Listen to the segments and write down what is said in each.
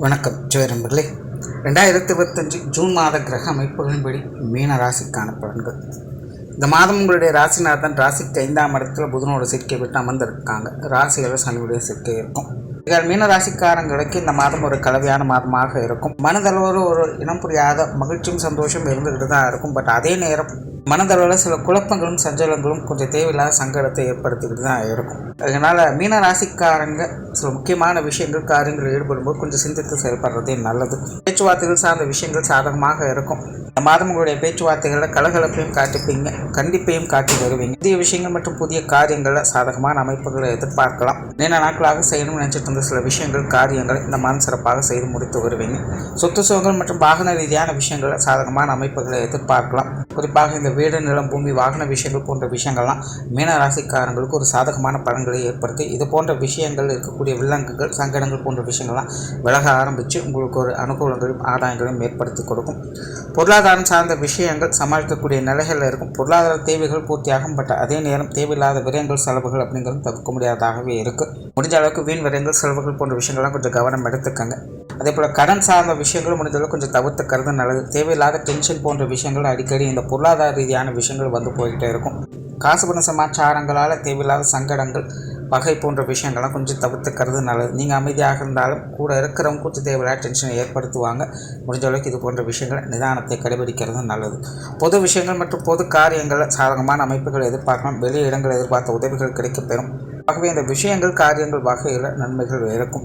வணக்கம் ஜோதிடர்களே. 2025 ஜூன் மாத கிரக அமைப்புகளின்படி மீன ராசிக்கான பலன்கள். இந்த மாதம் உங்களுடைய ராசிநாதன் ராசிக்கு 5ஆம் இடத்துல புதனோட சேர்க்கை விட்டு அமர்ந்திருக்காங்க. ராசியில் சனியுடைய சேர்க்கை இருக்கும். மீன ராசிக்காரங்களுக்கு இந்த மாதம் ஒரு கலவையான மாதமாக இருக்கும். மனதளவில் ஒரு இனம் புரியாத மகிழ்ச்சியும் சந்தோஷம் இருந்துகிட்டு தான் இருக்கும். பட் அதே நேரம் மனதளவில் சில குழப்பங்களும் சஞ்சலங்களும் கொஞ்சம் தேவையில்லாத சங்கடத்தை ஏற்படுத்திக்கிட்டு தான் இருக்கும். அதனால் மீன ராசிக்காரங்க சில முக்கியமான விஷயங்கள் காரியங்கள் ஈடுபடும்போது கொஞ்சம் சிந்தித்து செயல்படுறதே நல்லது. பேச்சுவார்த்தைகள் சார்ந்த விஷயங்கள் சாதகமாக இருக்கும். இந்த மாதம் உங்களுடைய பேச்சுவார்த்தைகளில் கலகலப்பையும் காட்டிப்பீங்க, கண்டிப்பையும் காட்டி வருவீங்க. புதிய விஷயங்கள் மற்றும் புதிய காரியங்களில் சாதகமான அமைப்புகளை எதிர்பார்க்கலாம். நீண்ட நாட்களாக செய்யணும்னு நினைச்சிட்டு இருந்த சில விஷயங்கள் காரியங்களை இந்த மாதம் சிறப்பாக செய்து முடித்து வருவீங்க. சொத்து சுகங்கள் மற்றும் வாகன ரீதியான விஷயங்களில் சாதகமான அமைப்புகளை எதிர்பார்க்கலாம். குறிப்பாக இந்த வீடு, நிலம், பூமி, வாகன விஷயங்கள் போன்ற விஷயங்கள்லாம் மீன ராசிக்காரங்களுக்கு ஒரு சாதகமான பலன்களை ஏற்படுத்தி இது போன்ற விஷயங்கள் இருக்கக்கூடிய வில்லங்குகள் சங்கடங்கள் போன்ற விஷயங்கள்லாம் விலக ஆரம்பித்து உங்களுக்கு ஒரு அனுகூலங்களையும் ஆதாயங்களையும் ஏற்படுத்தி கொடுக்கும். பொருளாதாரம் சார்ந்த விஷயங்கள் சமாளிக்கக்கூடிய நிலைகளில் இருக்கும். பொருளாதார தேவைகள் பூர்த்தியாகும். பட் அதே நேரம் தேவையில்லாத விரயங்கள் செலவுகள் அப்படிங்கிறது தவிர்க்க முடியாததாகவே இருக்குது. முடிஞ்ச அளவுக்கு வீண் விரயங்கள் செலவுகள் போன்ற விஷயங்கள்லாம் கொஞ்சம் கவனம் எடுத்துக்கங்க. அதே போல் கடன் சார்ந்த விஷயங்களும் முடிஞ்சளவுக்கு கொஞ்சம் தவிர்த்துக்கிறது நல்லது. தேவையில்லாத டென்ஷன் போன்ற விஷயங்கள் அடிக்கடி இந்த பொருளாதார ரீதியான விஷயங்கள் வந்து போய்கிட்டே இருக்கும். காசு பண சமாச்சாரங்களால் தேவையில்லாத சங்கடங்கள் பகை போன்ற விஷயங்கள்லாம் கொஞ்சம் தவிர்த்துக்கிறது நல்லது. நீங்கள் அமைதியாக இருந்தாலும் கூட இருக்கிறவங்க கொஞ்சம் தேவையில்லாத டென்ஷனை ஏற்படுத்துவாங்க. முடிஞ்ச அளவுக்கு இது போன்ற விஷயங்கள் நிதானத்தை கடைபிடிக்கிறது நல்லது. பொது விஷயங்கள் மற்றும் பொது காரியங்களில் சாதகமான அமைப்புகள் எதிர்பார்க்கலாம். வெளி இடங்கள் எதிர்பார்த்த உதவிகள் கிடைக்கப்பெறும். ஆகவே இந்த விஷயங்கள் காரியங்கள் வகையில் நன்மைகள் இருக்கும்.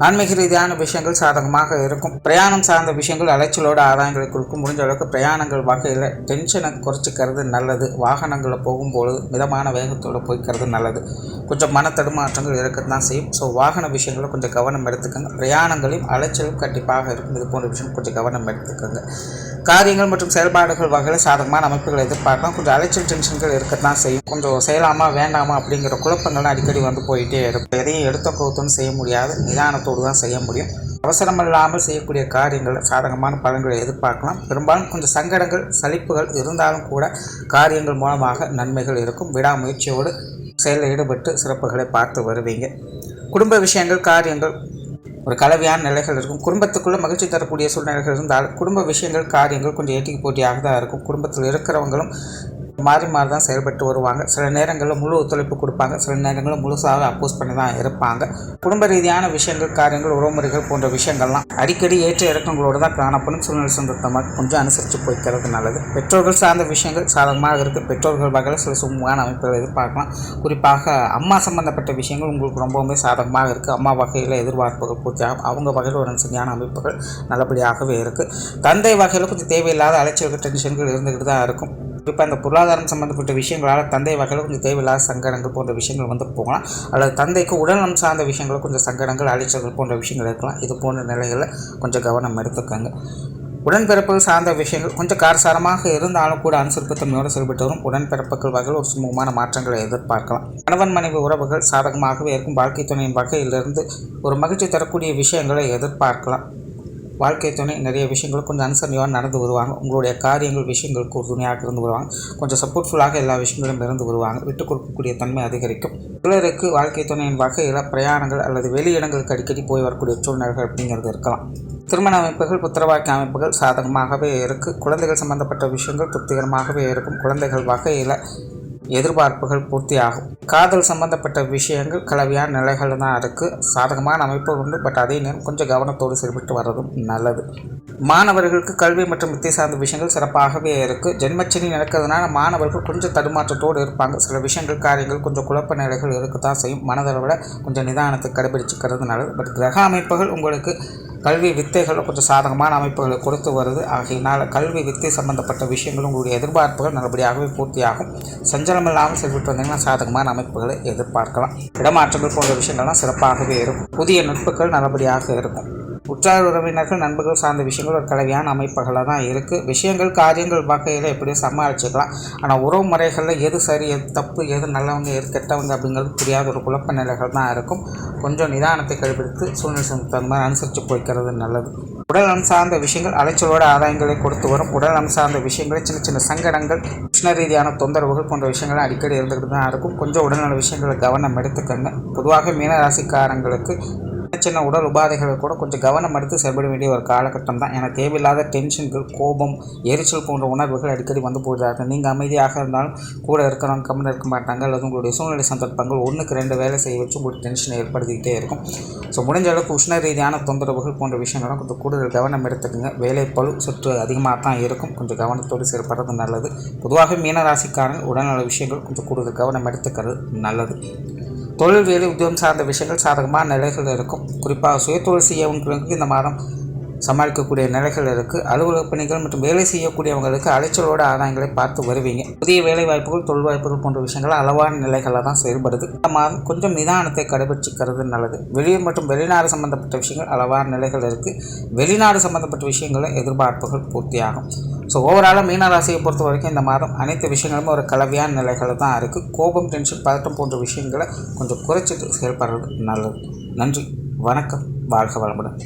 ஆன்மீக ரீதியான விஷயங்கள் சாதகமாக இருக்கும். பிரயாணம் சார்ந்த விஷயங்கள் அலைச்சலோட ஆதாயங்களை கொடுக்கும். முடிஞ்ச அளவுக்கு பிரயாணங்கள் வகையில் டென்ஷனை குறைச்சிக்கிறது நல்லது. வாகனங்களில் போகும்பொழுது மிதமான வேகத்தோடு போய்க்கிறது நல்லது. கொஞ்சம் மன தடுமாற்றங்கள் இருக்கத்தான் தான் செய்யும். ஸோ வாகன விஷயங்களில் கொஞ்சம் கவனம் எடுத்துக்கோங்க. பிரயாணங்களையும் அலைச்சலும் கண்டிப்பாக இருக்கும். இது போன்ற விஷயம் கொஞ்சம் கவனம் எடுத்துக்கோங்க. காரியங்கள் மற்றும் செயல்பாடுகள் வகையில் சாதகமான அமைப்புகளை எதிர்பார்க்கலாம். கொஞ்சம் அலைச்சல் டென்ஷன்கள் இருக்கத்தான் செய்யும். கொஞ்சம் செய்யலாமா வேண்டாமா அப்படிங்கிற குழப்பங்கள்லாம் அடிக்கடி வந்து போயிட்டே இருக்கும். எதையும் எடுத்த கவுத்துன்னு செய்ய முடியாது. நிதானத்தோடு தான் செய்ய முடியும். அவசரம் இல்லாமல் செய்யக்கூடிய காரியங்கள் சாதகமான பலன்களை எதிர்பார்க்கலாம். பெரும்பாலும் கொஞ்சம் சங்கடங்கள் சலிப்புகள் இருந்தாலும் கூட காரியங்கள் மூலமாக நன்மைகள் இருக்கும். விடாமுயற்சியோடு செயலில் ஈடுபட்டு சிறப்புகளை பார்த்து வருவீங்க. குடும்ப விஷயங்கள் காரியங்கள் ஒரு கலவையான நிலைகள் இருக்கும். குடும்பத்துக்குள்ளே மகிழ்ச்சி தரக்கூடிய சூழ்நிலைகள் இருந்தால் குடும்ப விஷயங்கள் காரியங்கள் கொஞ்சம் ஏற்றிக்கு போட்டியாக தான் இருக்கும். குடும்பத்தில் இருக்கிறவங்களும் மாறி தான் செயல்பட்டு வருவாங்க. சில நேரங்களில் முழு ஒத்துழைப்பு கொடுப்பாங்க. சில நேரங்களில் முழுசாக அப்போஸ் பண்ணி தான் இருப்பாங்க. குடும்ப ரீதியான விஷயங்கள் காரியங்கள் உறவுமுறைகள் போன்ற விஷயங்கள்லாம் அடிக்கடி ஏற்ற இறக்கங்களோடு தான் காணப்படும். சூழ்நிலை சொந்தமாக கொஞ்சம் அனுசரித்து போய்க்கிறது நல்லது. பெற்றோர்கள் சார்ந்த விஷயங்கள் சாதகமாக இருக்குது. பெற்றோர்கள் வகையில் சில சுமூகமான அமைப்புகள் எதிர்பார்க்கலாம். குறிப்பாக அம்மா சம்பந்தப்பட்ட விஷயங்கள் உங்களுக்கு ரொம்பவுமே சாதகமாக இருக்குது. அம்மா வகையில் எதிர்பார்ப்புகள் பூர்த்தியாகும். அவங்க வகையில் ஒரு சரியான அமைப்புகள் நல்லபடியாகவே இருக்குது. தந்தை வகையில் கொஞ்சம் தேவையில்லாத அலைச்சல்கள் டென்ஷன்கள் இருந்துக்கிட்டு தான் இருக்கும். இப்போ அந்த பொருளாதாரம் சம்மந்தப்பட்ட விஷயங்களால் தந்தை வகையில் கொஞ்சம் தேவையில்லாத சங்கடங்கள் போன்ற விஷயங்கள் வந்து போகலாம். அல்லது தந்தைக்கு உடல்நலம் சார்ந்த விஷயங்கள் கொஞ்சம் சங்கடங்கள் அலைச்சல்கள் போன்ற விஷயங்கள் இருக்கலாம். இது போன்ற நிலைகளில் கொஞ்சம் கவனம் எடுத்துக்கோங்க. உடன்பிறப்புகள் சார்ந்த விஷயங்கள் கொஞ்சம் காரசாரமாக இருந்தாலும் கூட அனுசரிப்புத்தன்மையோடு செயல்பட்டு வரும். உடன்பிறப்புகள் வகையில் ஒரு சுமூகமான மாற்றங்களை எதிர்பார்க்கலாம். கணவன் மனைவி உறவுகள் சாதகமாகவே இருக்கும். வாழ்க்கை துணையின் வகையிலிருந்து ஒரு மகிழ்ச்சி தரக்கூடிய விஷயங்களை எதிர்பார்க்கலாம். வாழ்க்கை துணை நிறைய விஷயங்கள் கொஞ்சம் அனுசரணையோடு நடந்து வருவாங்க. உங்களுடைய காரியங்கள் விஷயங்களுக்கு ஒரு துணையாக இருந்து வருவாங்க. கொஞ்சம் சப்போர்ட்ஃபுல்லாக எல்லா விஷயங்களும் இருந்து வருவாங்க. விட்டுக் கொடுக்கக்கூடிய தன்மை அதிகரிக்கும். சிலருக்கு வாழ்க்கை துணையின் வகையில் பிரயாணங்கள் அல்லது வெளியிடங்களுக்கு அடிக்கடி போய் வரக்கூடிய சூழ்நிலைகள் அப்படிங்கிறது இருக்கலாம். திருமண அமைப்புகள் புத்திரவாக்கிய அமைப்புகள் சாதகமாகவே இருக்குது. குழந்தைகள் சம்பந்தப்பட்ட விஷயங்கள் திருப்திகரமாகவே இருக்கும். குழந்தைகள் வகையில் எதிர்பார்ப்புகள் பூர்த்தியாகும். காதல் சம்பந்தப்பட்ட விஷயங்கள் கலவையான நிலைகள் தான் இருக்குது. சாதகமான அமைப்பு உண்டு. பட் அதே நேரம் கொஞ்சம் கவனத்தோடு செயல்பட்டு வர்றதும் நல்லது. மாணவர்களுக்கு கல்வி மற்றும் வித்தை சார்ந்த விஷயங்கள் சிறப்பாகவே இருக்குது. ஜென்மச்சனி நடக்கிறதுனால மாணவர்கள் கொஞ்சம் தடுமாற்றத்தோடு இருப்பாங்க. சில விஷயங்கள் காரியங்கள் கொஞ்சம் குழப்ப நிலைகள் இருக்க தான் செய்யும். மனதளவில் கொஞ்சம் நிதானத்தை கடைபிடிச்சிக்கிறது நல்லது. பட் கிரக அமைப்புகள் உங்களுக்கு கல்வி வித்தைகளில் கொஞ்சம் சாதகமான அமைப்புகளை கொடுத்து வருது. ஆகையினால் கல்வி வித்தை சம்பந்தப்பட்ட விஷயங்கள் உங்களுடைய எதிர்பார்ப்புகள் நல்லபடியாகவே பூர்த்தியாகும். சஞ்சலம் இல்லாமல் செயல்பட்டு வந்தீங்கன்னா சாதகமான அமைப்புகளை எதிர்பார்க்கலாம். இடமாற்றங்கள் போன்ற விஷயங்கள்லாம் சிறப்பாகவே இருக்கும். புதிய நட்புகள் நல்லபடியாக இருக்கும். உற்றார் உறவினர்கள் நண்பர்கள் சார்ந்த விஷயங்கள் ஒரு கலவையான அமைப்புகளாக தான் இருக்குது. விஷயங்கள் காரியங்கள் வகையில் எப்படியோ சமாளிச்சுக்கலாம். ஆனால் உறவு முறைகளில் எது சரி எது தப்பு எது நல்லவங்க எது கெட்டவங்க அப்படிங்கிறது புரியாத ஒரு குழப்ப நிலைகள் தான் இருக்கும். கொஞ்சம் நிதானத்தை கடைபிடித்து சூழ்நிலை தகுந்த மாதிரி அனுசரித்து போய்க்கிறது நல்லது. உடல்நலம் சார்ந்த விஷயங்கள் அலைச்சலோட ஆதாயங்களை கொடுத்து வரும். உடல்நலம் சார்ந்த விஷயங்கள் சின்ன சின்ன சங்கடங்கள் உஷ்ண ரீதியான தொந்தரவுகள் போன்ற விஷயங்கள் அடிக்கடி இருந்துக்கிட்டு தான் இருக்கும். கொஞ்சம் உடல்நல விஷயங்களை கவனம் எடுத்துக்கங்க. பொதுவாக மீனராசிக்காரங்களுக்கு சின்ன உடல் உபாதைகளை கூட கொஞ்சம் கவனம் எடுத்து செயல்பட வேண்டிய ஒரு காலகட்டம் தான். ஏன்னா தேவையில்லாத டென்ஷன்கள், கோபம், எரிச்சல் போன்ற உணர்வுகள் அடிக்கடி வந்து போகிறார்கள். நீங்கள் அமைதியாக இருந்தாலும் கூட இருக்கிறவங்க கம்முன்னு இருக்க மாட்டாங்க, அல்லது உங்களுடைய சூழ்நிலை சந்தர்ப்பங்கள் 1க்கு 2 வேலை செய்ய வச்சு உங்களுக்கு டென்ஷனை ஏற்படுத்திக்கிட்டே இருக்கும். ஸோ முடிஞ்ச அளவுக்கு உஷ்ண ரீதியான தொந்தரவுகள் போன்ற விஷயங்களும் கொஞ்சம் கூடுதல் கவனம் எடுத்துக்கோங்க. வேலை பளு சற்று அதிகமாக தான் இருக்கும், கொஞ்சம் கவனத்தோடு செயல்படுறது நல்லது. பொதுவாக மீனராசிக்காரங்க உடல்நல விஷயங்கள் கொஞ்சம் கூடுதல் கவனம் எடுத்துக்கிறது நல்லது. தொழில், வேலை, உத்தியோகம் சார்ந்த விஷயங்கள் சாதகமான நிலைகள் இருக்கும். குறிப்பாக சுயதொழில் செய்யவங்களுக்கு இந்த மாதம் சமாளிக்கக்கூடிய நிலைகள் இருக்குது. அலுவலக பணிகள் மற்றும் வேலை செய்யக்கூடியவங்களுக்கு அலைச்சலோட ஆதாயங்களை பார்த்து வருவீங்க. புதிய வேலை வாய்ப்புகள், தொழில் வாய்ப்புகள் போன்ற விஷயங்கள் அளவான நிலைகளில் தான் செயல்படுது. இந்த மாதம் கொஞ்சம் நிதானத்தை கடைபிடிச்சிக்கிறது நல்லது. வெளியூர் மற்றும் வெளிநாடு சம்பந்தப்பட்ட விஷயங்கள் அளவான நிலைகள் இருக்குது. வெளிநாடு சம்பந்தப்பட்ட விஷயங்களில் எதிர்பார்ப்புகள் பூர்த்தியாகும். ஸோ ஓவராலாக மீனராசியை பொறுத்த வரைக்கும் இந்த மாதம் அனைத்து விஷயங்களும் ஒரு கலவையான நிலைகளில் தான் இருக்குது. கோபம், டென்ஷன், பதட்டம் போன்ற விஷயங்களை கொஞ்சம் குறைச்சிட்டு செயல்படுறது நல்லது. நன்றி, வணக்கம், வாழ்க வளமுடன்.